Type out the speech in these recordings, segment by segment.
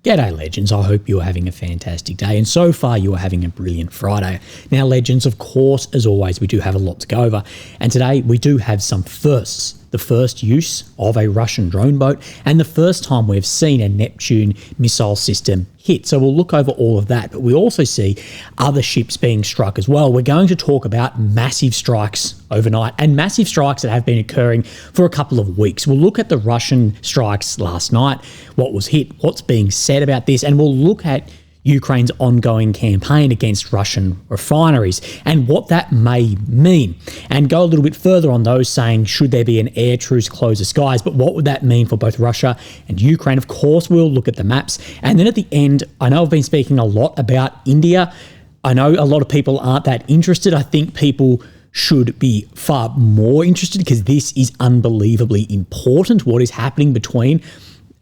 G'day legends, I hope you're having a fantastic day, and so far you are having a brilliant Friday. Now legends, of course, as always, we do have a lot to go over, and today we do have some firsts. The first use of a Russian drone boat, and the first time we've seen a Neptune missile system hit. So we'll look over all of that, but we also see other ships being struck as well. We're going to talk about massive strikes overnight and massive strikes that have been occurring for a couple of weeks. We'll look at the Russian strikes last night, what was hit, what's being said about this, and we'll look at Ukraine's ongoing campaign against Russian refineries and what that may mean, and go a little bit further on those, saying should there be an air truce, close the skies, but what would that mean for both Russia and Ukraine? Of course, we'll look at the maps, and then at the end, I know I've been speaking a lot about India. I know a lot of people aren't that interested. I think people should be far more interested because this is unbelievably important, what is happening between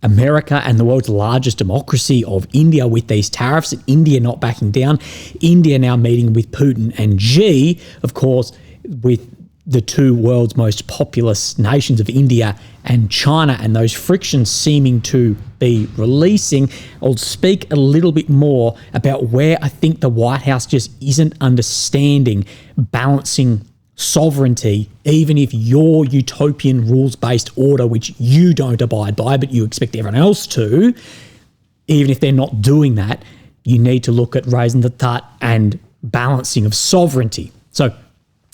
America and the world's largest democracy of India with these tariffs, and India not backing down. India now meeting with Putin and Xi, of course, with the two world's most populous nations of India and China, and those frictions seeming to be releasing. I'll speak a little bit more about where I think the White House just isn't understanding balancing sovereignty, even if your utopian rules-based order, which you don't abide by, but you expect everyone else to, even if they're not doing that, you need to look at raising the tat and balancing of sovereignty. So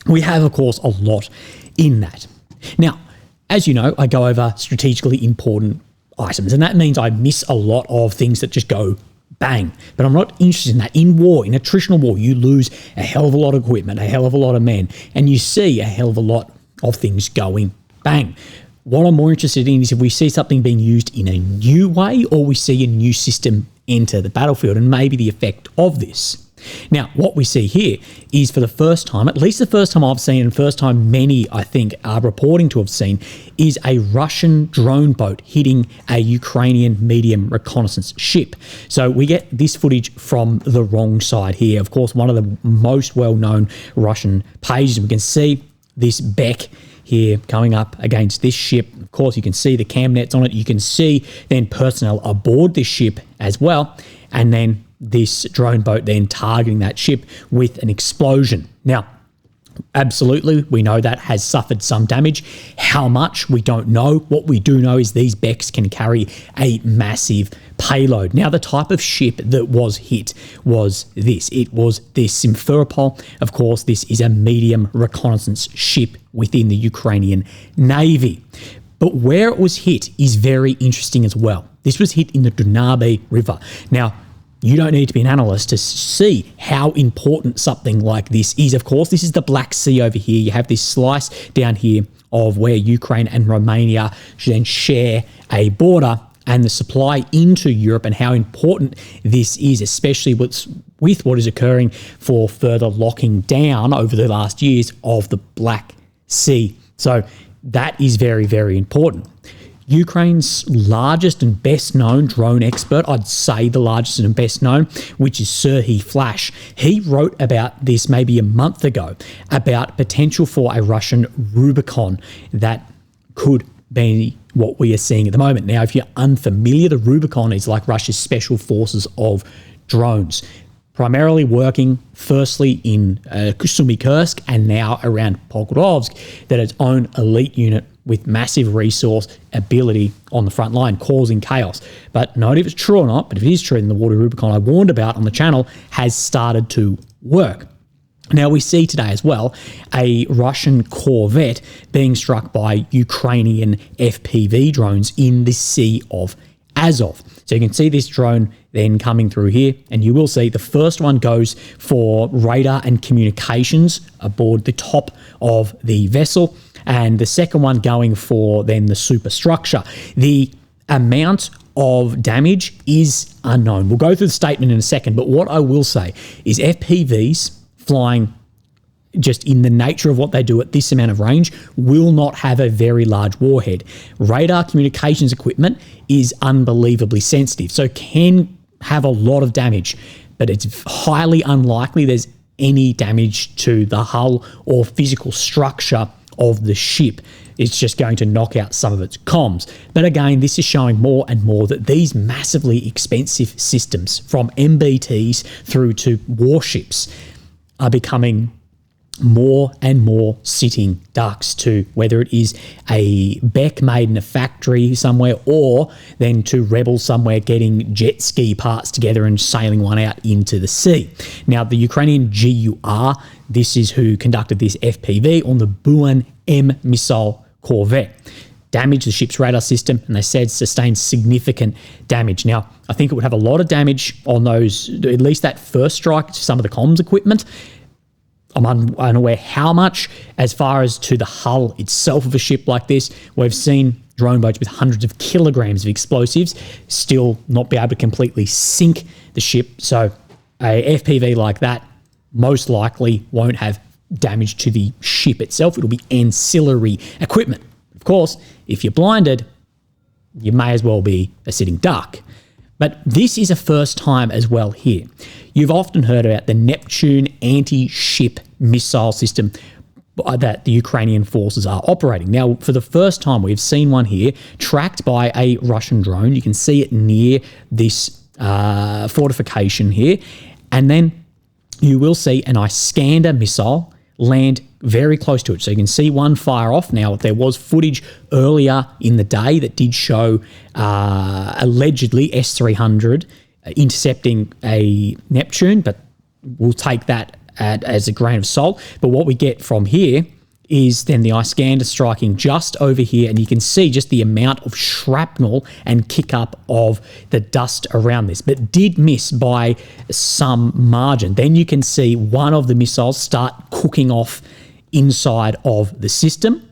we have, of course, a lot in that. Now, as you know, I go over strategically important items, and that means I miss a lot of things that just go bang. But I'm not interested in that. In war, in attritional war, you lose a hell of a lot of equipment, a hell of a lot of men, and you see a hell of a lot of things going bang. What I'm more interested in is if we see something being used in a new way, or we see a new system enter the battlefield, and maybe the effect of this. Now, what we see here is for the first time, at least the first time I've seen, and first time many, I think, are reporting to have seen, is a Russian drone boat hitting a Ukrainian medium reconnaissance ship. So we get this footage from the wrong side here. Of course, one of the most well-known Russian pages. We can see this beck here coming up against this ship. Of course, you can see the cam nets on it. You can see then personnel aboard this ship as well. And then this drone boat then targeting that ship with an explosion. Now, absolutely, we know that has suffered some damage. How much, we don't know. What we do know is these Becks can carry a massive payload. Now, the type of ship that was hit was this. It was this Simferopol. Of course, this is a medium reconnaissance ship within the Ukrainian Navy. But where it was hit is very interesting as well. This was hit in the Dunabe River. Now, you don't need to be an analyst to see how important something like this is. Of course, this is the Black Sea over here. You have this slice down here of where Ukraine and Romania then share a border, and the supply into Europe, and how important this is, especially with what is occurring for further locking down over the last years of the Black Sea. So that is very, very important. Ukraine's largest and best known drone expert, I'd say the largest and best known, which is Serhiy Flash. He wrote about this maybe a month ago, about potential for a Russian Rubicon that could be what we are seeing at the moment. Now, if you're unfamiliar, the Rubicon is like Russia's special forces of drones, primarily working firstly in Sumy Kursk and now around Pokrovsk, that its own elite unit with massive resource ability on the front line, causing chaos. But not if it's true or not, but if it is true, then the Water Rubicon I warned about on the channel has started to work. Now, we see today as well a Russian corvette being struck by Ukrainian FPV drones in the Sea of Azov. So you can see this drone then coming through here, and you will see the first one goes for radar and communications aboard the top of the vessel, and the second one going for then the superstructure. The amount of damage is unknown. We'll go through the statement in a second, but what I will say is FPVs flying just in the nature of what they do at this amount of range will not have a very large warhead. Radar communications equipment is unbelievably sensitive, so can have a lot of damage, but it's highly unlikely there's any damage to the hull or physical structure of the ship. it's just going to knock out some of its comms. But again, this is showing more and more that these massively expensive systems, from MBTs through to warships, are becoming more and more sitting ducks to whether it is a Beck made in a factory somewhere, or then to rebels somewhere getting jet ski parts together and sailing one out into the sea. Now, the Ukrainian GUR, this is who conducted this FPV on the Buan M missile corvette. Damaged the ship's radar system, and they said sustained significant damage. Now, I think it would have a lot of damage on those, at least that first strike, to some of the comms equipment. I'm unaware how much. As far as to the hull itself of a ship like this, we've seen drone boats with hundreds of kilograms of explosives still not be able to completely sink the ship. So a FPV like that most likely won't have damage to the ship itself. It'll be ancillary equipment. Of course, if you're blinded, you may as well be a sitting duck. But this is a first time as well here. You've often heard about the Neptune anti-ship missile system that the Ukrainian forces are operating. Now, for the first time, we've seen one here tracked by a Russian drone. You can see it near this fortification here. And then you will see an Iskander missile land very close to it. So you can see one fire off. Now, there was footage earlier in the day that did show allegedly S-300 intercepting a Neptune, but we'll take that as a grain of salt. But what we get from here is then the Iskander striking just over here, and you can see just the amount of shrapnel and kick up of the dust around this, but did miss by some margin. Then you can see one of the missiles start cooking off inside of the system.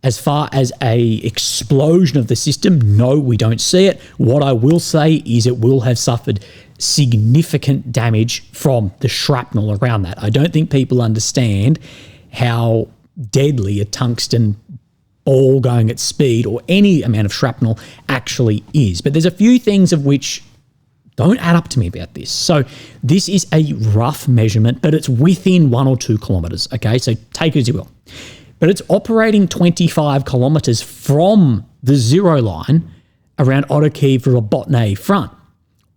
As far as a explosion of the system, no, we don't see it. What I will say is it will have suffered significant damage from the shrapnel around that. I don't think people understand how deadly a tungsten ball going at speed or any amount of shrapnel actually is. But there's a few things of which don't add up to me about this. So this is a rough measurement, but it's within 1 or 2 kilometers. Okay, so take it as you will. But it's operating 25 kilometers from the zero line around Ottokiv-Robotny front,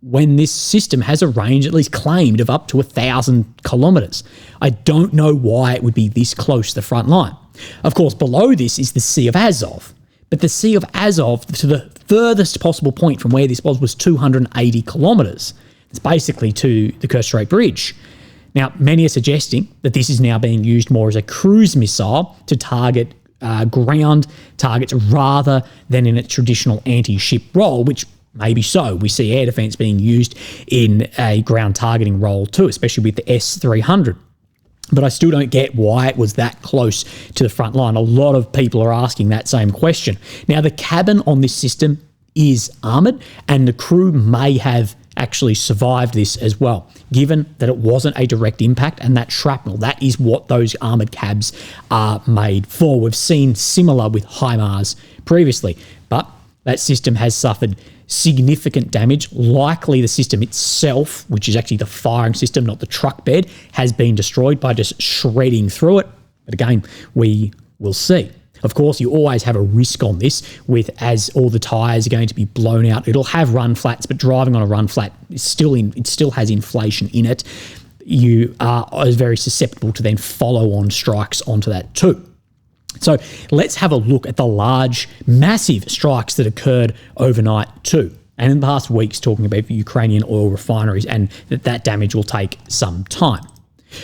when this system has a range at least claimed of up to 1,000 kilometers. I don't know why it would be this close to the front line. Of course, below this is the Sea of Azov, but the Sea of Azov, to the furthest possible point from where this was 280 kilometers. It's basically to the Kerch Strait Bridge. Now, many are suggesting that this is now being used more as a cruise missile to target ground targets rather than in its traditional anti-ship role, which maybe so. We see air defence being used in a ground targeting role too, especially with the S-300. But I still don't get why it was that close to the front line. A lot of people are asking that same question. Now, the cabin on this system is armoured, and the crew may have actually survived this as well, given that it wasn't a direct impact, and that shrapnel, that is what those armoured cabs are made for. We've seen similar with HIMARS previously, but that system has suffered significant damage. Likely the system itself, which is actually the firing system, not the truck bed, has been destroyed by just shredding through it. But again, we will see. Of course, you always have a risk on this with, as all the tyres are going to be blown out, it'll have run flats, but driving on a run flat is it still has inflation in it. You are very susceptible to then follow on strikes onto that too. So let's have a look at the large, massive strikes that occurred overnight too, and in the past weeks, talking about the Ukrainian oil refineries, and that damage will take some time.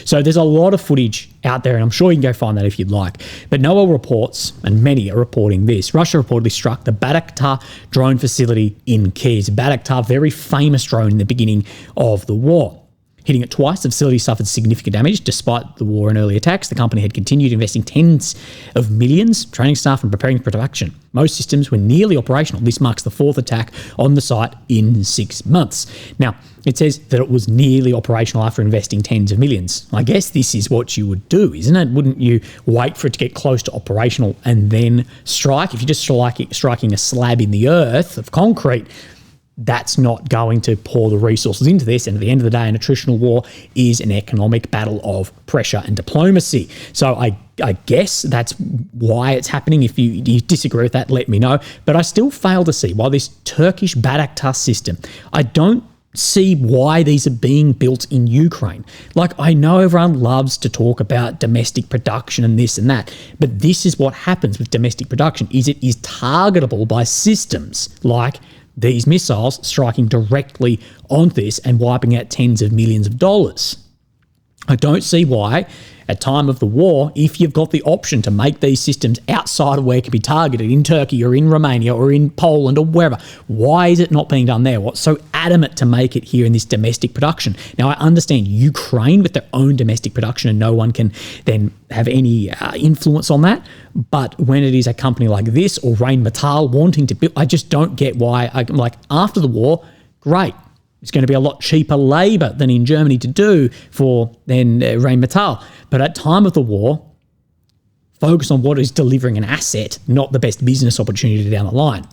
So there's a lot of footage out there, and I'm sure you can go find that if you'd like. But NOAA reports, and many are reporting this, Russia reportedly struck the Bayraktar drone facility in Kyiv. Bayraktar, very famous drone in the beginning of the war. Hitting it twice, the facility suffered significant damage. Despite the war and early attacks, the company had continued investing tens of millions, training staff and preparing for production. Most systems were nearly operational. This marks the 4th attack on the site in 6 months. Now, it says that it was nearly operational after investing tens of millions. I guess this is what you would do, isn't it? Wouldn't you wait for it to get close to operational and then strike? If you're just striking a slab in the earth of concrete, that's not going to pour the resources into this. And at the end of the day, an attritional war is an economic battle of pressure and diplomacy. So I guess that's why it's happening. If you disagree with that, let me know. But I still fail to see why this Turkish Bayraktar system, I don't see why these are being built in Ukraine. Like, I know everyone loves to talk about domestic production and this and that, but this is what happens with domestic production, is it is targetable by systems like these missiles striking directly onto this and wiping out tens of millions of dollars. I don't see why, at time of the war, if you've got the option to make these systems outside of where it can be targeted, in Turkey or in Romania or in Poland or wherever, why is it not being done there? What's so adamant to make it here in this domestic production? Now, I understand Ukraine with their own domestic production and no one can then have any influence on that. But when it is a company like this or Rheinmetall wanting to build, I just don't get why. I'm like, after the war, great. It's going to be a lot cheaper labour than in Germany to do for then Rheinmetall. But at time of the war, focus on what is delivering an asset, not the best business opportunity down the line.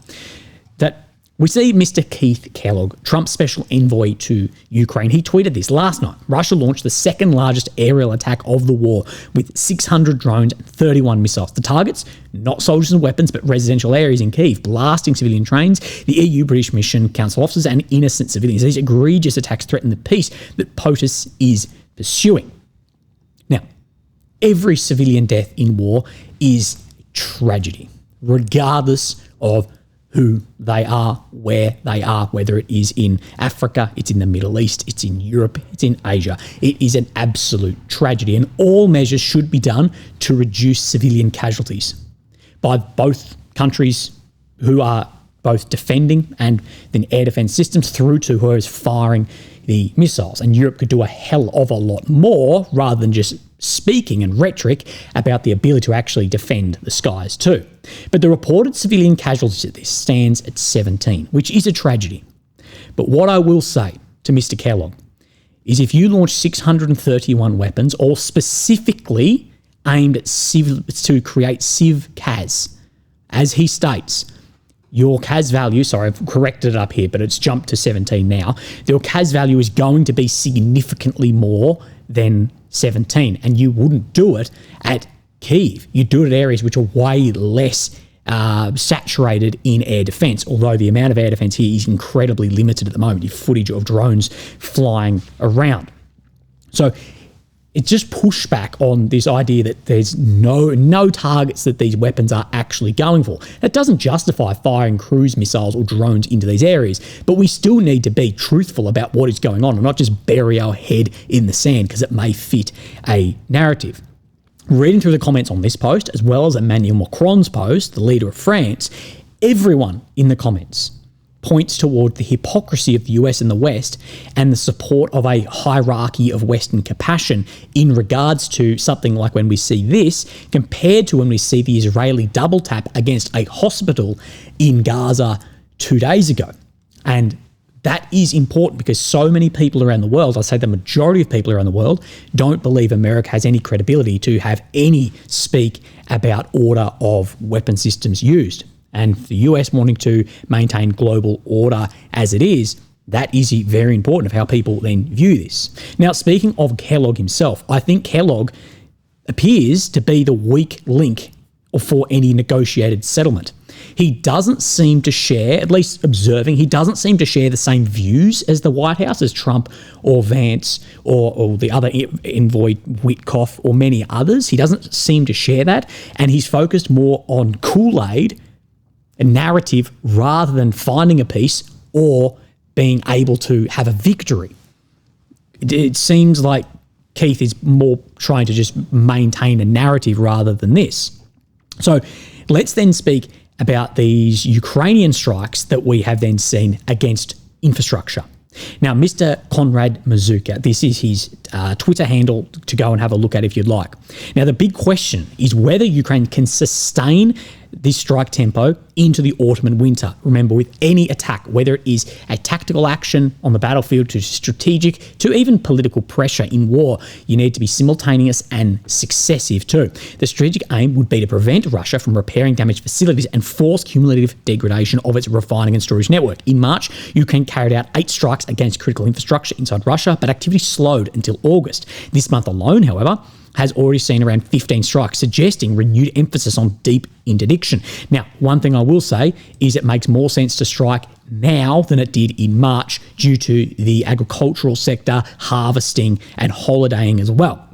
That we see Mr. Keith Kellogg, Trump's special envoy to Ukraine. He tweeted this last night. Russia launched the second largest aerial attack of the war with 600 drones and 31 missiles. The targets, not soldiers and weapons, but residential areas in Kyiv, blasting civilian trains, the EU British Mission Council officers, and innocent civilians. These egregious attacks threaten the peace that POTUS is pursuing. Now, every civilian death in war is tragedy, regardless of who they are, where they are, whether it is in Africa, it's in the Middle East, it's in Europe, it's in Asia. It is an absolute tragedy, and all measures should be done to reduce civilian casualties by both countries who are both defending and then air defence systems through to who is firing the missiles. And Europe could do a hell of a lot more rather than just speaking and rhetoric about the ability to actually defend the skies too. But the reported civilian casualties at this stands at 17, which is a tragedy. But what I will say to Mr. Kellogg is if you launch 631 weapons, all specifically aimed at to create civ-CAS, as he states, your CAS value, sorry, I've corrected it up here, but it's jumped to 17 now. Your CAS value is going to be significantly more than 17, and you wouldn't do it at Kyiv. You do it at areas which are way less saturated in air defence, although the amount of air defence here is incredibly limited at the moment. You have footage of drones flying around. So it's just pushback on this idea that there's no targets that these weapons are actually going for. That doesn't justify firing cruise missiles or drones into these areas, but we still need to be truthful about what is going on and not just bury our head in the sand because it may fit a narrative. Reading through the comments on this post, as well as Emmanuel Macron's post, the leader of France, everyone in the comments points toward the hypocrisy of the US and the West and the support of a hierarchy of Western compassion in regards to something like when we see this compared to when we see the Israeli double tap against a hospital in Gaza 2 days ago. And that is important because so many people around the world, I'd say the majority of people around the world, don't believe America has any credibility to have any speak about order of weapon systems used. And the US wanting to maintain global order as it is, that is very important of how people then view this. Now, speaking of Kellogg himself, I think Kellogg appears to be the weak link for any negotiated settlement. He doesn't seem to share, at least observing, he doesn't seem to share the same views as the White House, as Trump or Vance or the other envoy Witkoff or many others. He doesn't seem to share that, and he's focused more on Kool-Aid, a narrative, rather than finding a peace or being able to have a victory. It seems like Keith is more trying to just maintain a narrative rather than this. So let's then speak about these Ukrainian strikes that we have then seen against infrastructure. Now, Mr. Konrad Mazuka, this is his Twitter handle to go and have a look at if you'd like. Now, the big question is whether Ukraine can sustain this strike tempo into the autumn and winter. Remember, with any attack, whether it is a tactical action on the battlefield to strategic to even political pressure in war, you need to be simultaneous and successive too. The strategic aim would be to prevent Russia from repairing damaged facilities and force cumulative degradation of its refining and storage network. In March, Ukraine carried out 8 strikes against critical infrastructure inside Russia, but activity slowed until August. This month alone, however, has already seen around 15 strikes, suggesting renewed emphasis on deep interdiction. Now, one thing I will say is it makes more sense to strike now than it did in March due to the agricultural sector, harvesting and holidaying as well.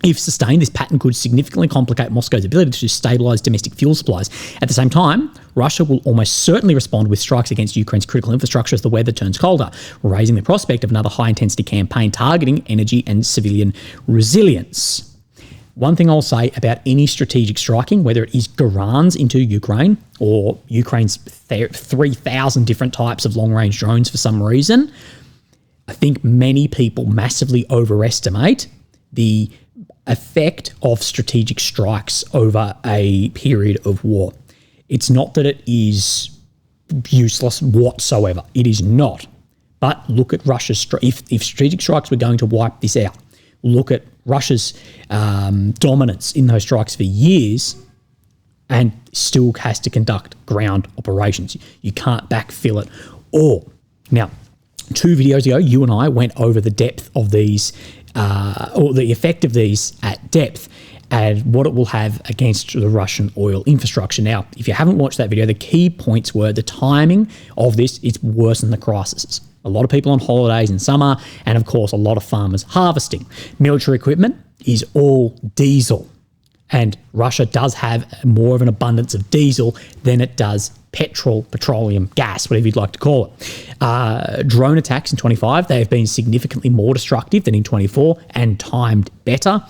If sustained, this pattern could significantly complicate Moscow's ability to stabilise domestic fuel supplies. At the same time, Russia will almost certainly respond with strikes against Ukraine's critical infrastructure as the weather turns colder, raising the prospect of another high-intensity campaign targeting energy and civilian resilience. One thing I'll say about any strategic striking, whether it is Garans into Ukraine or Ukraine's 3,000 different types of long-range drones for some reason, I think many people massively overestimate the effect of strategic strikes over a period of war. It's not that it is useless whatsoever. It is not. But look at Russia's if strategic strikes were going to wipe this out, look at Russia's dominance in those strikes for years and still has to conduct ground operations. You can't backfill it all. Now, 2 videos ago, you and I went over the depth of these, or the effect of these at depth and what it will have against the Russian oil infrastructure. Now, if you haven't watched that video, the key points were the timing of this is worse than the crises. A lot of people on holidays in summer, and of course, a lot of farmers harvesting. Military equipment is all diesel, and Russia does have more of an abundance of diesel than it does petroleum, gas, whatever you'd like to call it. Drone attacks in 25, they have been significantly more destructive than in 24 and timed better.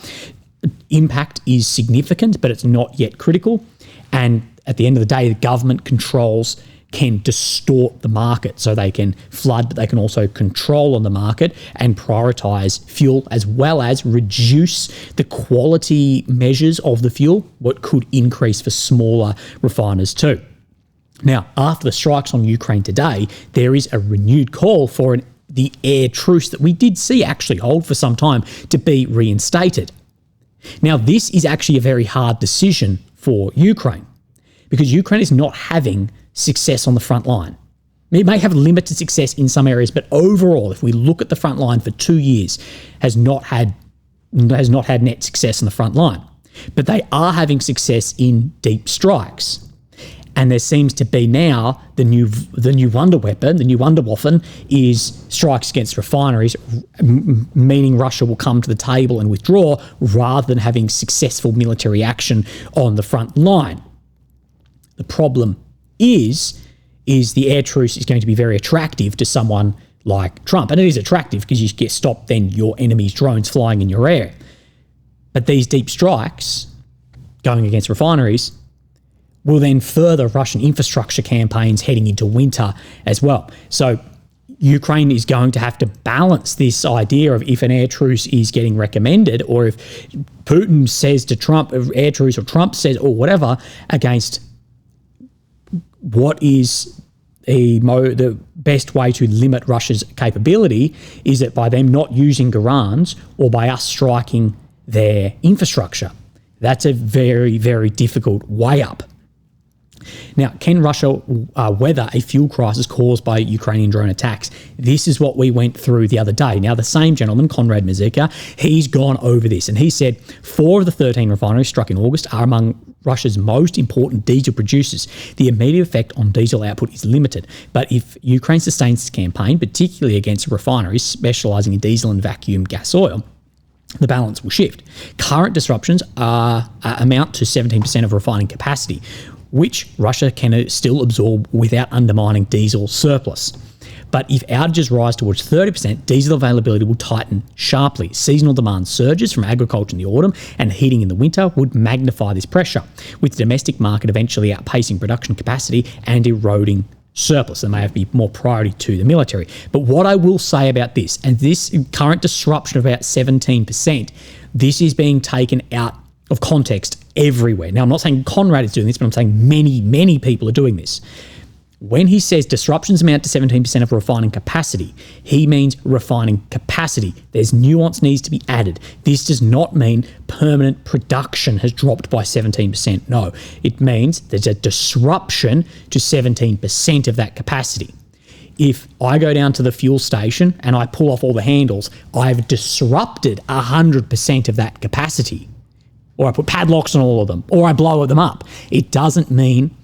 Impact is significant, but it's not yet critical. And at the end of the day, the government controls can distort the market, so they can flood, but they can also control on the market and prioritise fuel, as well as reduce the quality measures of the fuel, what could increase for smaller refiners too. Now, after the strikes on Ukraine today, there is a renewed call for the air truce that we did see actually hold for some time to be reinstated. Now, this is actually a very hard decision for Ukraine because Ukraine is not having success on the front line. It may have limited success in some areas, but overall, if we look at the front line for 2 years, has not had net success on the front line. But they are having success in deep strikes. And there seems to be now the new wonder weapon, the new Wunderwaffe, is strikes against refineries, meaning Russia will come to the table and withdraw rather than having successful military action on the front line. The problem is the air truce is going to be very attractive to someone like Trump. And it is attractive because you get stopped then your enemy's drones flying in your air. But these deep strikes going against refineries will then further Russian infrastructure campaigns heading into winter as well. So Ukraine is going to have to balance this idea of if an air truce is getting recommended, or if Putin says to Trump, air truce, or Trump says, or whatever, against what is the best way to limit Russia's capability is that by them not using Garans or by us striking their infrastructure. That's a very, very difficult way up. Now, can Russia weather a fuel crisis caused by Ukrainian drone attacks? This is what we went through the other day. Now, the same gentleman, Konrad Mazika, he's gone over this, and he said 4 of the 13 refineries struck in August are among Russia's most important diesel producers. The immediate effect on diesel output is limited, but if Ukraine sustains its campaign, particularly against refineries specialising in diesel and vacuum gas oil, the balance will shift. Current disruptions amount to 17% of refining capacity, which Russia can still absorb without undermining diesel surplus. But if outages rise towards 30%, diesel availability will tighten sharply. Seasonal demand surges from agriculture in the autumn and heating in the winter would magnify this pressure, with the domestic market eventually outpacing production capacity and eroding surplus. There may have to be more priority to the military. But what I will say about this, and this current disruption of about 17%, this is being taken out of context everywhere. Now, I'm not saying Conrad is doing this, but I'm saying many, many people are doing this. When he says disruptions amount to 17% of refining capacity, he means refining capacity. There's nuance needs to be added. This does not mean permanent production has dropped by 17%. No, it means there's a disruption to 17% of that capacity. If I go down to the fuel station and I pull off all the handles, I've disrupted 100% of that capacity. Or I put padlocks on all of them, or I blow them up. It doesn't mean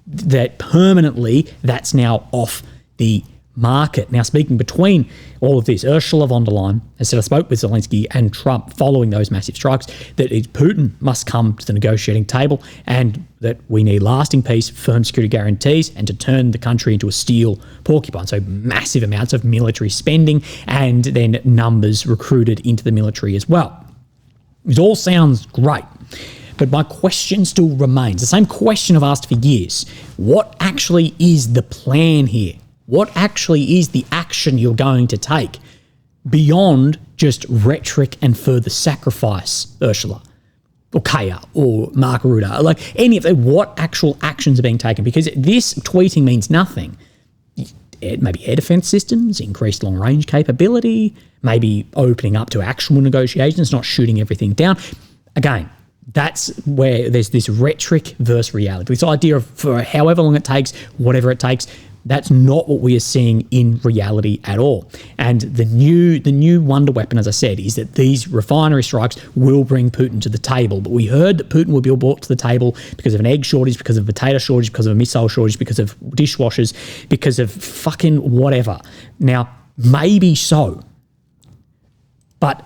that permanently that's now off the market. Now, speaking between all of this, Ursula von der Leyen has said, I spoke with Zelensky and Trump following those massive strikes, that Putin must come to the negotiating table and that we need lasting peace, firm security guarantees, and to turn the country into a steel porcupine. So massive amounts of military spending and then numbers recruited into the military as well. It all sounds great. But my question still remains, the same question I've asked for years. What actually is the plan here? What actually is the action you're going to take beyond just rhetoric and further sacrifice, Ursula, or Kaya, or Mark Rutte? Like any of them, what actual actions are being taken? Because this tweeting means nothing. Maybe air defense systems, increased long-range capability, maybe opening up to actual negotiations, not shooting everything down. Again, that's where there's this rhetoric versus reality. This idea of for however long it takes, whatever it takes, that's not what we are seeing in reality at all. And the new wonder weapon, as I said, is that these refinery strikes will bring Putin to the table. But we heard that Putin will be brought to the table because of an egg shortage, because of a potato shortage, because of a missile shortage, because of dishwashers, because of fucking whatever. Now, maybe so, but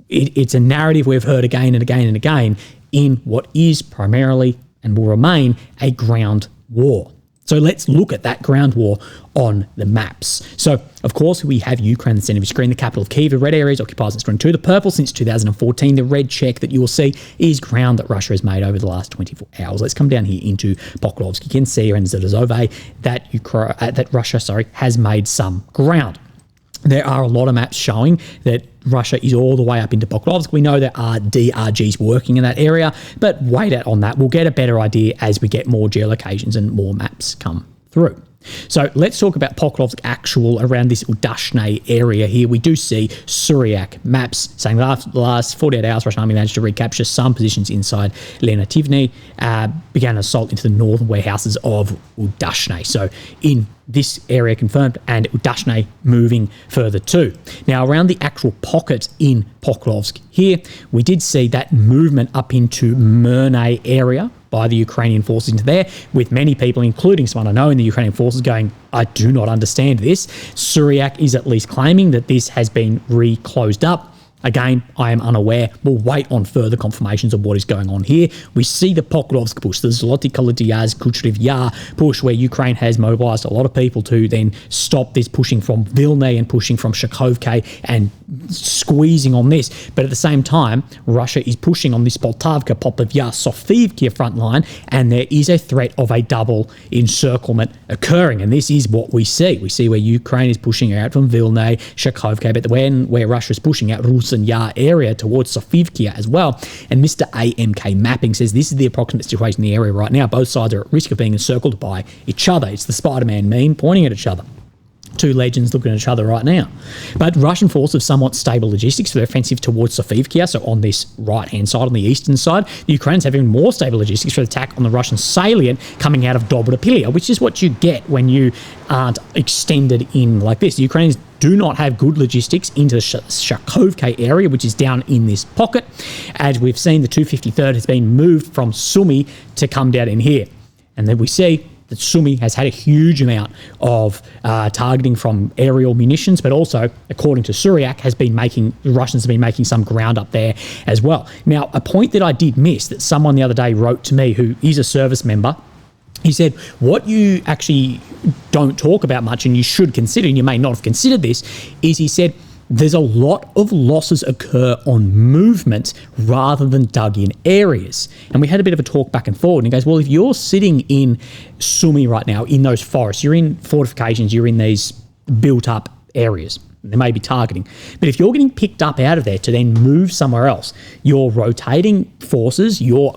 it's a narrative we've heard again and again and again in what is primarily and will remain a ground war. So let's look at that ground war on the maps. So, of course, we have Ukraine in the center of your screen, the capital of Kyiv. The red area is occupied since 2022. The purple since 2014. The red check that you will see is ground that Russia has made over the last 24 hours. Let's come down here into Pokrovsk. You can see around Azov that Russia has made some ground. There are a lot of maps showing that Russia is all the way up into Pokrovsk. We know there are DRGs working in that area, but wait out on that. We'll get a better idea as we get more geolocations and more maps come through. So let's talk about Pokrovsk actual around this Udashne area here. We do see Suryak maps saying the last 48 hours, Russian army managed to recapture some positions inside Lenativny, began an assault into the northern warehouses of Udashne. So in this area confirmed, and Udashne moving further too. Now, around the actual pocket in Pokrovsk here, we did see that movement up into Myrne area by the Ukrainian forces into there, with many people, including someone I know in the Ukrainian forces, going, I do not understand this. Suryak is at least claiming that this has been reclosed up. Again, I am unaware. We'll wait on further confirmations of what is going on here. We see the Pokrovsk push, the Zloty Kolodyaz Kuchriv Yar push, where Ukraine has mobilized a lot of people to then stop this pushing from Vilna and pushing from Shakhovka and squeezing on this. But at the same time, Russia is pushing on this Poltavka, Popov Yar, Sofivka front line, and there is a threat of a double encirclement occurring. And this is what we see. We see where Ukraine is pushing out from Vilna, Shakhovka, but where Russia is pushing out Rusan Yar area towards Sofivka as well. And Mr. AMK Mapping says this is the approximate situation in the area right now. Both sides are at risk of being encircled by each other. It's the Spider-Man meme pointing at each other. Two legends looking at each other right now. But Russian forces have somewhat stable logistics for their offensive towards Sofivka, so on this right-hand side, on the eastern side. The Ukrainians have even more stable logistics for the attack on the Russian salient coming out of Dobropilia, which is what you get when you aren't extended in like this. The Ukrainians do not have good logistics into the Shakhovka area, which is down in this pocket. As we've seen, the 253rd has been moved from Sumy to come down in here. And then we see that Sumy has had a huge amount of targeting from aerial munitions, but also, according to Suryak, the Russians have been making some ground up there as well. Now, a point that I did miss that someone the other day wrote to me who is a service member, he said, what you actually don't talk about much and you should consider, and you may not have considered this, is he said, there's a lot of losses occur on movement rather than dug in areas. And we had a bit of a talk back and forward. And he goes, well, if you're sitting in Sumy right now, in those forests, you're in fortifications, you're in these built up areas. There may be targeting. But if you're getting picked up out of there to then move somewhere else, you're rotating forces, you're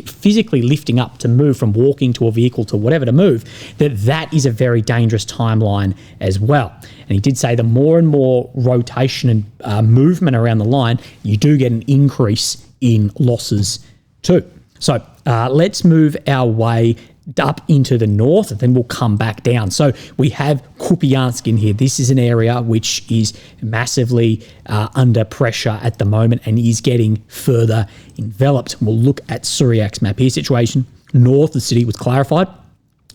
physically lifting up to move from walking to a vehicle to whatever to move, that is a very dangerous timeline as well. And he did say the more and more rotation and movement around the line, you do get an increase in losses too. So let's move our way up into the north, and then we'll come back down. So we have Kupiansk in here. This is an area which is massively under pressure at the moment and is getting further enveloped. We'll look at Suryak's map here. Situation north of the city was clarified.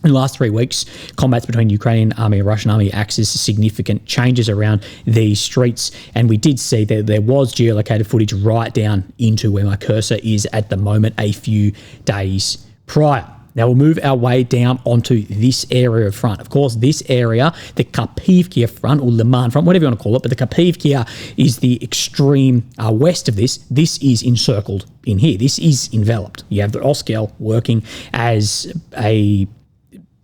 In the last 3 weeks, combats between Ukrainian army and Russian army access significant changes around these streets. And we did see that there was geolocated footage right down into where my cursor is at the moment a few days prior. Now we'll move our way down onto this area of front. Of course, this area, the Kapivkia front or Liman front, whatever you want to call it, but the Kapivkia is the extreme west of this. This is encircled in here. This is enveloped. You have the Oskel working as a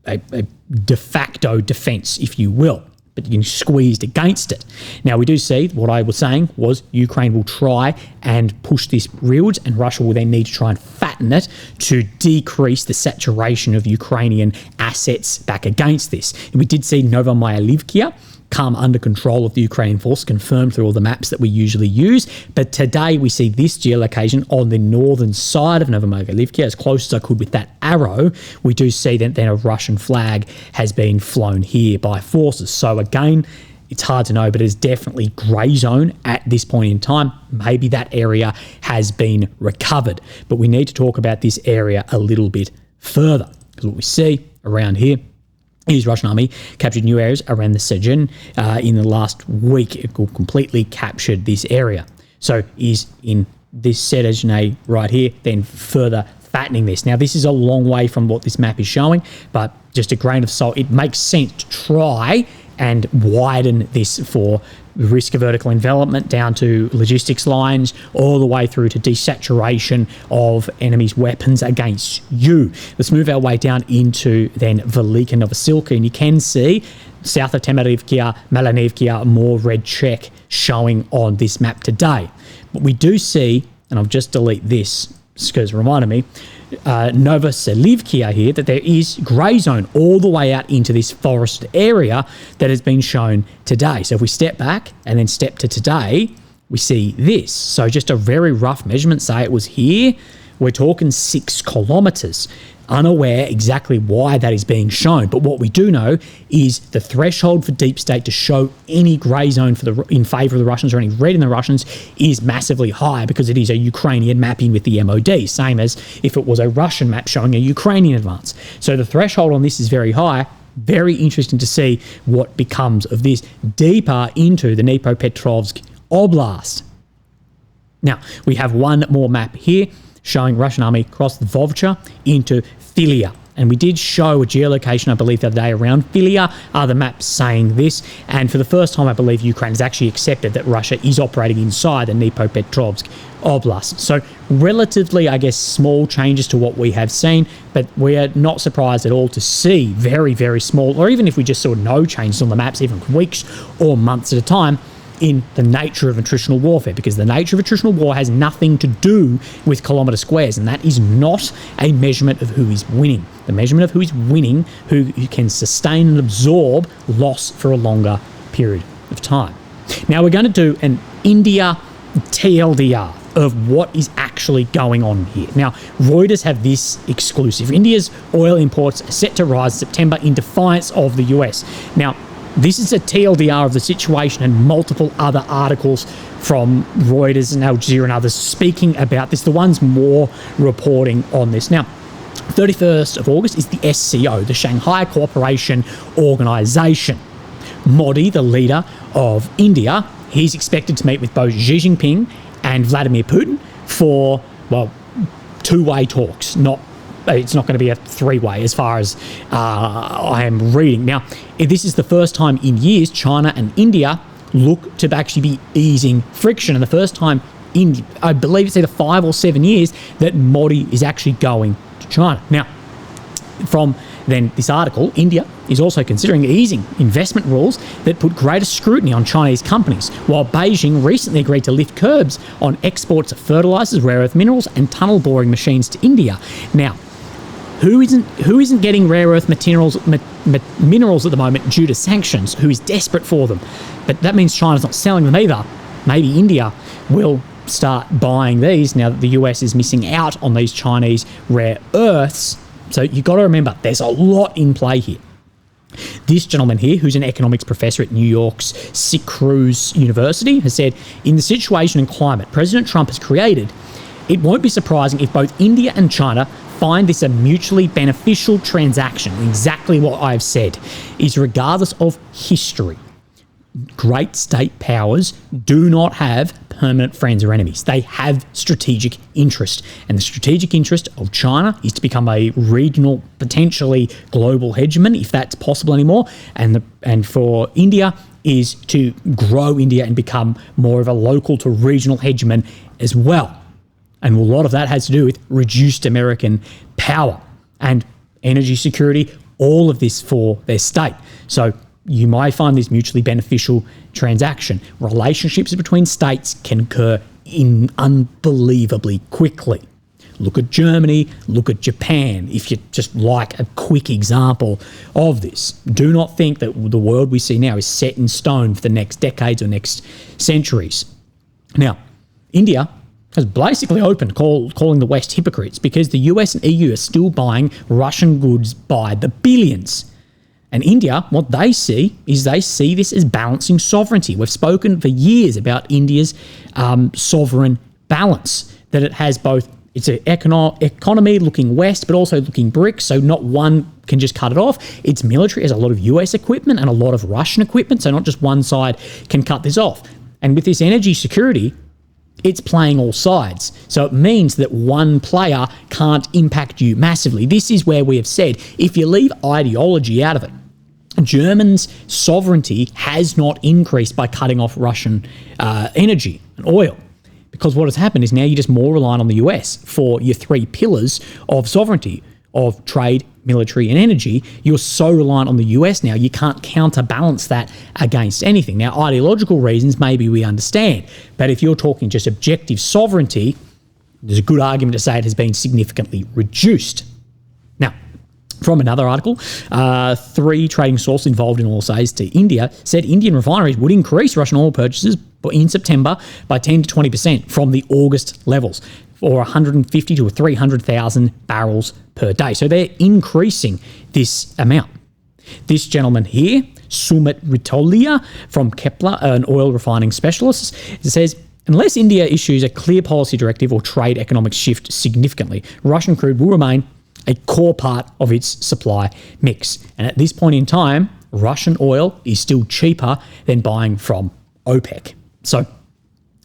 de facto defense, if you will, but you're squeezed against it. Now, we do see what I was saying was Ukraine will try and push this rearwards, and Russia will then need to try and fatten it to decrease the saturation of Ukrainian assets back against this. And we did see Novomyalivkia come under control of the Ukrainian force, confirmed through all the maps that we usually use. But today we see this geolocation on the northern side of Novomyalivkia, as close as I could with that arrow. We do see that then a Russian flag has been flown here by forces. So again, it's hard to know, but it's definitely grey zone at this point in time. Maybe that area has been recovered, but we need to talk about this area a little bit further, because what we see around here is Russian army captured new areas around the Sejin in the last week. It completely captured this area. So is in this Serezhne right here, then further fattening this. Now, this is a long way from what this map is showing, but just a grain of salt. It makes sense to try and widen this for risk of vertical envelopment down to logistics lines, all the way through to desaturation of enemies' weapons against you. Let's move our way down into then Velika Novosilka, and you can see south of Temerivkia, Malanivkia, more red check showing on this map today. But we do see, and I'll just delete this because it reminded me, Novoselivkia here, that there is grey zone all the way out into this forest area that has been shown today. So if we step back and then step to today, we see this. So just a very rough measurement, say it was here, we're talking 6 kilometres. Unaware exactly why that is being shown, but what we do know is the threshold for deep state to show any grey zone in favour of the Russians or any red in the Russians is massively high, because it is a Ukrainian mapping with the MOD, same as if it was a Russian map showing a Ukrainian advance. So the threshold on this is very high. Very interesting to see what becomes of this deeper into the Dnipropetrovsk Oblast. Now, we have one more map here showing Russian army cross the Vovcha into Filia. And we did show a geolocation, I believe, the other day around Filia. The maps saying this. And for the first time, I believe Ukraine has actually accepted that Russia is operating inside the Dnipropetrovsk Oblast. So relatively, I guess, small changes to what we have seen, but we are not surprised at all to see very, very small, or even if we just saw no changes on the maps, even weeks or months at a time, in the nature of attritional warfare, because the nature of attritional war has nothing to do with kilometre squares, and that is not a measurement of who is winning. The measurement of who is winning, who can sustain and absorb loss for a longer period of time. Now we're going to do an India TLDR of what is actually going on here. Now, Reuters have this exclusive. India's oil imports are set to rise September in defiance of the US. Now, this is a TLDR of the situation, and multiple other articles from Reuters and Al Jazeera and others speaking about this. The ones more reporting on this. Now, 31st of August is the SCO, the Shanghai Cooperation Organization. Modi, the leader of India, he's expected to meet with both Xi Jinping and Vladimir Putin for, well, two-way talks, it's not going to be a three-way as far as I am reading. Now, this is the first time in years China and India look to actually be easing friction, and the first time in, I believe it's either 5 or 7 years, that Modi is actually going to China. Now, from Then this article, India is also considering easing investment rules that put greater scrutiny on Chinese companies, while Beijing recently agreed to lift curbs on exports of fertilizers, rare earth minerals, and tunnel boring machines to India. Now, who isn't getting rare earth minerals at the moment due to sanctions? Who is desperate for them? But that means China's not selling them either. Maybe India will start buying these now that the US is missing out on these Chinese rare earths. So you've got to remember, there's a lot in play here. This gentleman here, who's an economics professor at New York's Syracuse University, has said, in the situation and climate President Trump has created, it won't be surprising if both India and China find this a mutually beneficial transaction. Exactly what I've said is, regardless of history, great state powers do not have permanent friends or enemies. They have strategic interest. And the strategic interest of China is to become a regional, potentially global hegemon, if that's possible anymore. And for India is to grow India and become more of a local to regional hegemon as well. And a lot of that has to do with reduced American power and energy security, all of this for their state. So you might find this mutually beneficial transaction. Relationships between states can occur unbelievably quickly. Look at Germany, look at Japan, if you just like a quick example of this. Do not think that the world we see now is set in stone for the next decades or next centuries. Now, India has basically opened calling the West hypocrites because the US and EU are still buying Russian goods by the billions. And India, what they see is they see this as balancing sovereignty. We've spoken for years about India's sovereign balance, that it has both, it's an economy looking west, but also looking BRICS, so not one can just cut it off. Its military has a lot of US equipment and a lot of Russian equipment, so not just one side can cut this off. And with this energy security, it's playing all sides. So it means that one player can't impact you massively. This is where we have said, if you leave ideology out of it, Germany's sovereignty has not increased by cutting off Russian energy and oil. Because what has happened is now you're just more reliant on the US for your three pillars of sovereignty, of trade, military, and energy. You're so reliant on the US now, you can't counterbalance that against anything. Now, ideological reasons, maybe we understand. But if you're talking just objective sovereignty, there's a good argument to say it has been significantly reduced. Now, from another article, 3 trading sources involved in oil sales to India said Indian refineries would increase Russian oil purchases in September by 10 to 20% from the August levels, or 150 to 300,000 barrels per day. So they're increasing this amount. This gentleman here, Sumit Ritolia from Kepler, an oil refining specialist, says, unless India issues a clear policy directive or trade economic shift significantly, Russian crude will remain a core part of its supply mix. And at this point in time, Russian oil is still cheaper than buying from OPEC. So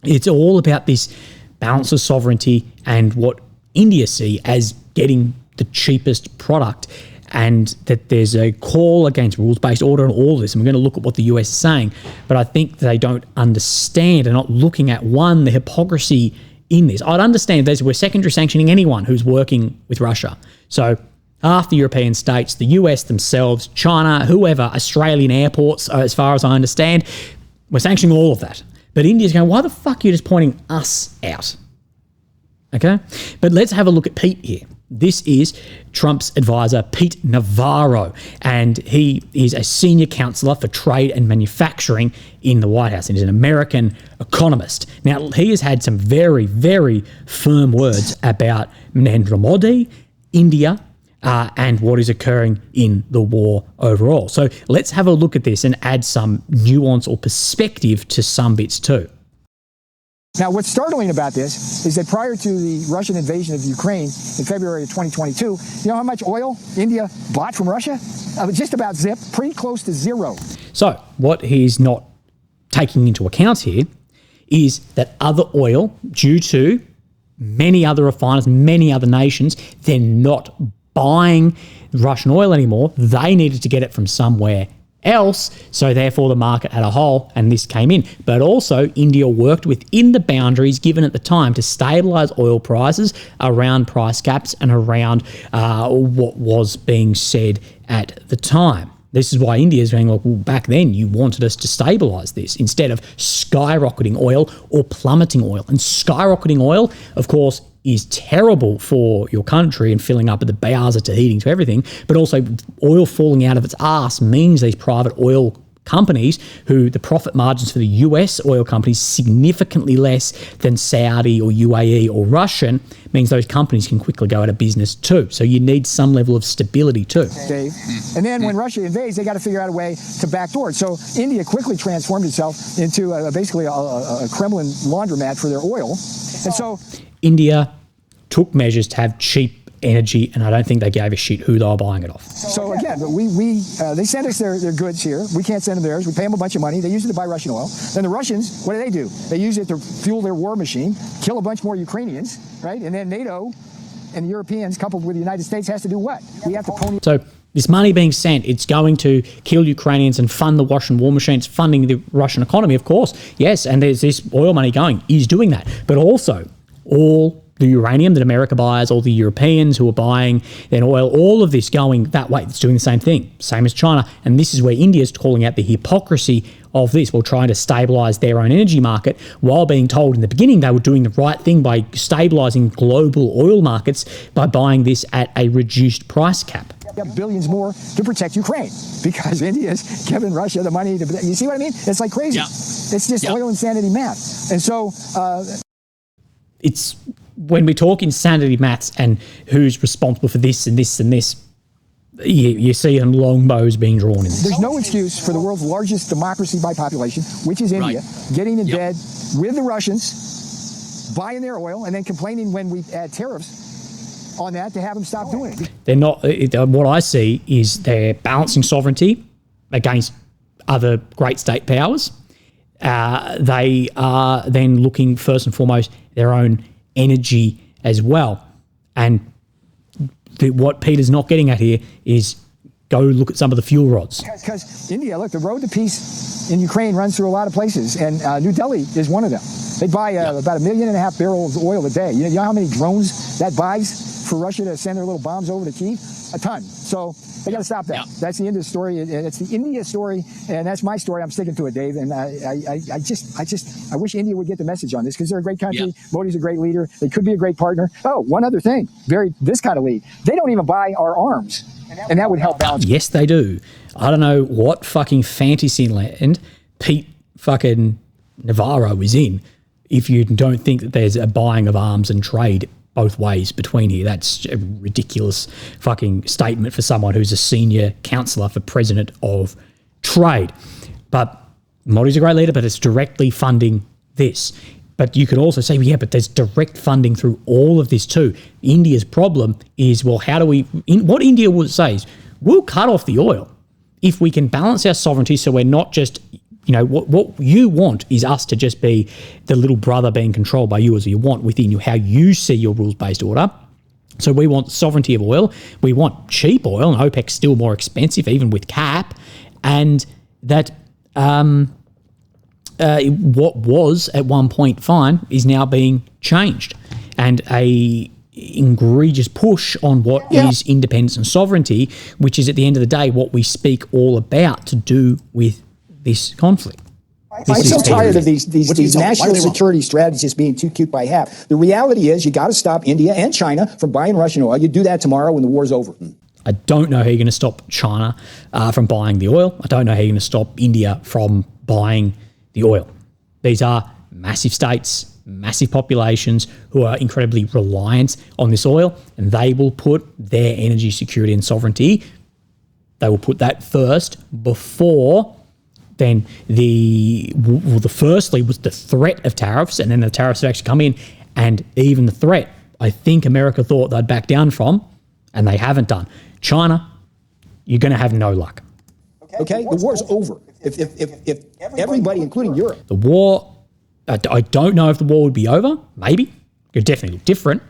it's all about this balance of sovereignty and what India see as getting the cheapest product, and that there's a call against rules-based order and all this. And we're going to look at what the US is saying, but I think they don't understand and not looking at, one, the hypocrisy in this. I'd understand if we're secondary sanctioning anyone who's working with Russia. So half the European states, the US themselves, China, whoever, Australian airports, as far as I understand, we're sanctioning all of that. But India's going, why the fuck are you just pointing us out? Okay? But let's have a look at Pete here. This is Trump's advisor, Pete Navarro, and he is a senior counselor for trade and manufacturing in the White House, and he's an American economist. Now, he has had some very, very firm words about Narendra Modi, India, and what is occurring in the war overall. So let's have a look at this and add some nuance or perspective to some bits too. Now, what's startling about this is that prior to the Russian invasion of Ukraine in February of 2022, you know how much oil India bought from Russia? Just about zip, pretty close to zero. So what he's not taking into account here is that other oil, due to many other refiners, many other nations, they're not buying Russian oil anymore. They needed to get it from somewhere else, so therefore the market had a hole and this came in. But also India worked within the boundaries given at the time to stabilise oil prices around price caps and around what was being said at the time. This is why India is saying, like, well, back then you wanted us to stabilise this instead of skyrocketing oil or plummeting oil. And skyrocketing oil, of course, is terrible for your country and filling up at the bowser to heating to everything, but also oil falling out of its arse means these private oil companies, who the profit margins for the US oil companies significantly less than Saudi or UAE or Russian, means those companies can quickly go out of business too. So you need some level of stability too. Dave. And then when Russia invades, they got to figure out a way to backdoor it. So India quickly transformed itself into basically a Kremlin laundromat for their oil. And so India took measures to have cheap energy, and I don't think they gave a shit who they were buying it off. So again, they send us their goods here. We can't send them theirs. We pay them a bunch of money. They use it to buy Russian oil. Then the Russians, what do? They use it to fuel their war machine, kill a bunch more Ukrainians, right? And then NATO and the Europeans, coupled with the United States, has to do what? We have to pony. So this money being sent, it's going to kill Ukrainians and fund the Russian war machine. It's funding the Russian economy, of course. Yes, and there's this oil money going, is doing that. But also, all the uranium that America buys, all the Europeans who are buying then oil, all of this going that way. It's doing the same thing, same as China. And this is where India is calling out the hypocrisy of this, while trying to stabilise their own energy market, while being told in the beginning they were doing the right thing by stabilising global oil markets by buying this at a reduced price cap. Billions more to protect Ukraine because India's giving Russia the money to. You see what I mean? It's like crazy. Yeah. It's just oil insanity math. And so it's when we talk insanity maths and who's responsible for this and this and this, you see them long bows being drawn in this. There's no excuse for the world's largest democracy by population, which is India, getting in bed with the Russians, buying their oil, and then complaining when we add tariffs on that to have them stop doing it. They're not. What I see is they're balancing sovereignty against other great state powers. They are then looking first and foremost their own energy as well. And what Peter's not getting at here is go look at some of the fuel rods. Because India, look, the road to peace in Ukraine runs through a lot of places, and New Delhi is one of them. They buy about 1.5 million barrels of oil a day. You know how many drones that buys for Russia to send their little bombs over to Kyiv? A ton. So they got to stop that. Yeah. That's the India story, and it's the India story, and that's my story. I'm sticking to it, Dave. And I wish India would get the message on this, because they're a great country. Yeah. Modi's a great leader. They could be a great partner. Oh, one other thing, this kind of lead. They don't even buy our arms, and that would help balance. Yes, they do. I don't know what fucking fantasy land Pete fucking Navarro is in if you don't think that there's a buying of arms and trade both ways between here. That's a ridiculous fucking statement for someone who's a senior counsellor for president of trade. But Modi's a great leader, but it's directly funding this. But you could also say, yeah, but there's direct funding through all of this too. India's problem is, well, how do we, what India would say is, we'll cut off the oil if we can balance our sovereignty so we're not just, you know, what you want is us to just be the little brother being controlled by you as you want within you, how you see your rules-based order. So we want sovereignty of oil. We want cheap oil, and OPEC's still more expensive, even with cap. And that what was at one point fine is now being changed. And a egregious push on what is independence and sovereignty, which is at the end of the day what we speak all about to do with this conflict. I'm so tired of these national security strategies being too cute by half. The reality is you got to stop India and China from buying Russian oil. You do that tomorrow when the war's over. I don't know how you're going to stop China from buying the oil. I don't know how you're going to stop India from buying the oil. These are massive states, massive populations who are incredibly reliant on this oil, and they will put their energy security and sovereignty, they will put that first before then firstly was the threat of tariffs, and then the tariffs have actually come in, and even the threat, I think America thought they'd back down from, and they haven't done. China, you're going to have no luck. Okay, the war's over. If everybody, including Europe. The war, I don't know if the war would be over. Maybe. It could definitely look different.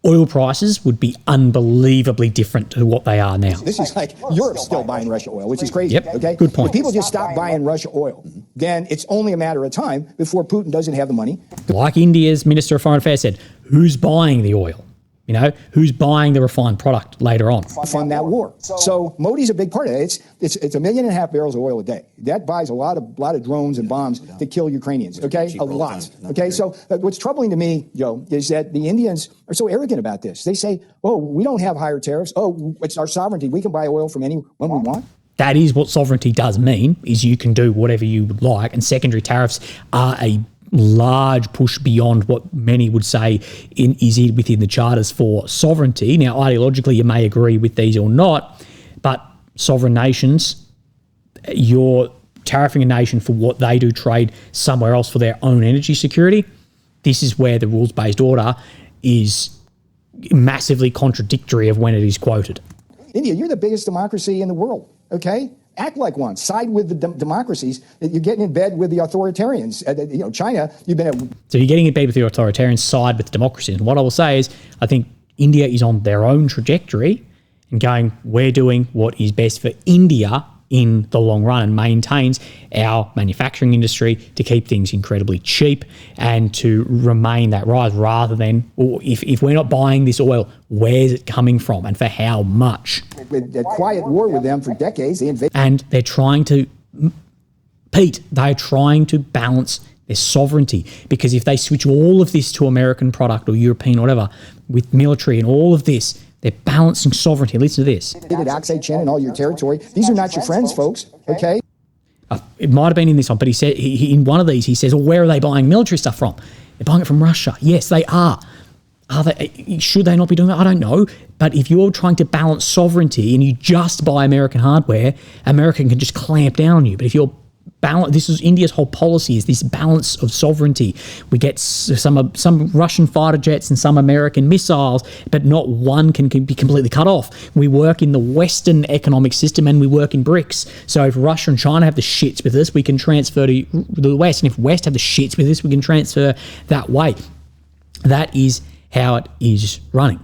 oil prices would be unbelievably different to what they are now. This is like Europe's still buying Russia oil, which is crazy. Yep. Okay. Good point. If people just stop buying Russia oil, then it's only a matter of time before Putin doesn't have the money. Like India's Minister of Foreign Affairs said, who's buying the oil? You know, who's buying the refined product later on? Fund that war. So Modi's a big part of it. It's 1.5 million barrels of oil a day. That buys a lot of drones and bombs to kill Ukrainians. Okay, a lot. Okay, so what's troubling to me, Joe, is that the Indians are so arrogant about this. They say, "Oh, we don't have higher tariffs. Oh, it's our sovereignty. We can buy oil from anyone we want." That is what sovereignty does mean, is you can do whatever you would like, and secondary tariffs are a large push beyond what many would say is within the charters for sovereignty. Now, ideologically, you may agree with these or not, but sovereign nations, you're tariffing a nation for what they do trade somewhere else for their own energy security. This is where the rules-based order is massively contradictory of when it is quoted. India, you're the biggest democracy in the world, okay? Act like one. Side with the democracies. You're getting in bed with the authoritarians. China, you've been... So you're getting in bed with the authoritarians, side with the democracies. And what I will say is, I think India is on their own trajectory and going, we're doing what is best for India in the long run, and maintains our manufacturing industry to keep things incredibly cheap and to remain that rise, rather than, or if we're not buying this oil, where's it coming from and for how much? With a quiet war with them for decades. And they're trying to, Pete, they're trying to balance their sovereignty, because if they switch all of this to American product or European or whatever, with military and all of this, they're balancing sovereignty. Listen to this. Oxygen and all your territory. These are not your friends, folks. Okay. It might have been in this one, but he said in one of these, he says, "Well, where are they buying military stuff from? They're buying it from Russia." Yes, they are. Are they? Should they not be doing that? I don't know. But if you're trying to balance sovereignty and you just buy American hardware, America can just clamp down on you. But if you're this is India's whole policy, is this balance of sovereignty. We get some Russian fighter jets and some American missiles, but not one can be completely cut off. We work in the Western economic system and we work in BRICS. So if Russia and China have the shits with us, we can transfer to the West. And if West have the shits with us, we can transfer that way. That is how it is running.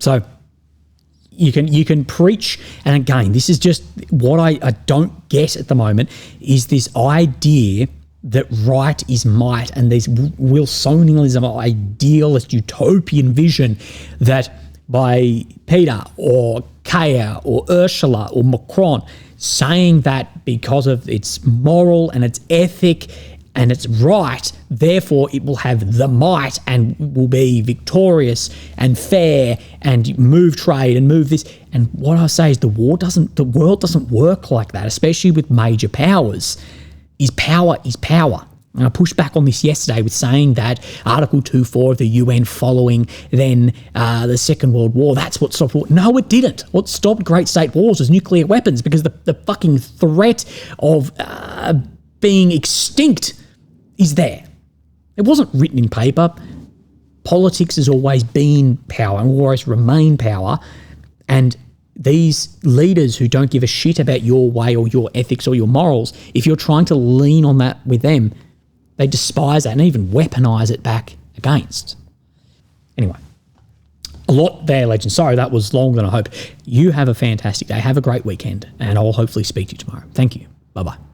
So you can preach, and again, this is just what I don't get at the moment, is this idea that right is might, and this Wilsonianism, idealist, utopian vision that by Peter or Kaya or Ursula or Macron saying that because of its moral and its ethic and it's right, therefore it will have the might and will be victorious and fair and move trade and move this. And what I say is the world doesn't work like that, especially with major powers. Power is power. And I pushed back on this yesterday with saying that Article 2.4 of the UN following then the Second World War, that's what stopped war. No, it didn't. What stopped great state wars was nuclear weapons, because the fucking threat of being extinct is there. It wasn't written in paper. Politics has always been power and will always remain power. And these leaders who don't give a shit about your way or your ethics or your morals, if you're trying to lean on that with them, they despise that and even weaponize it back against. Anyway, a lot there, legend. Sorry, that was longer than I hoped. You have a fantastic day. Have a great weekend, and I'll hopefully speak to you tomorrow. Thank you. Bye-bye.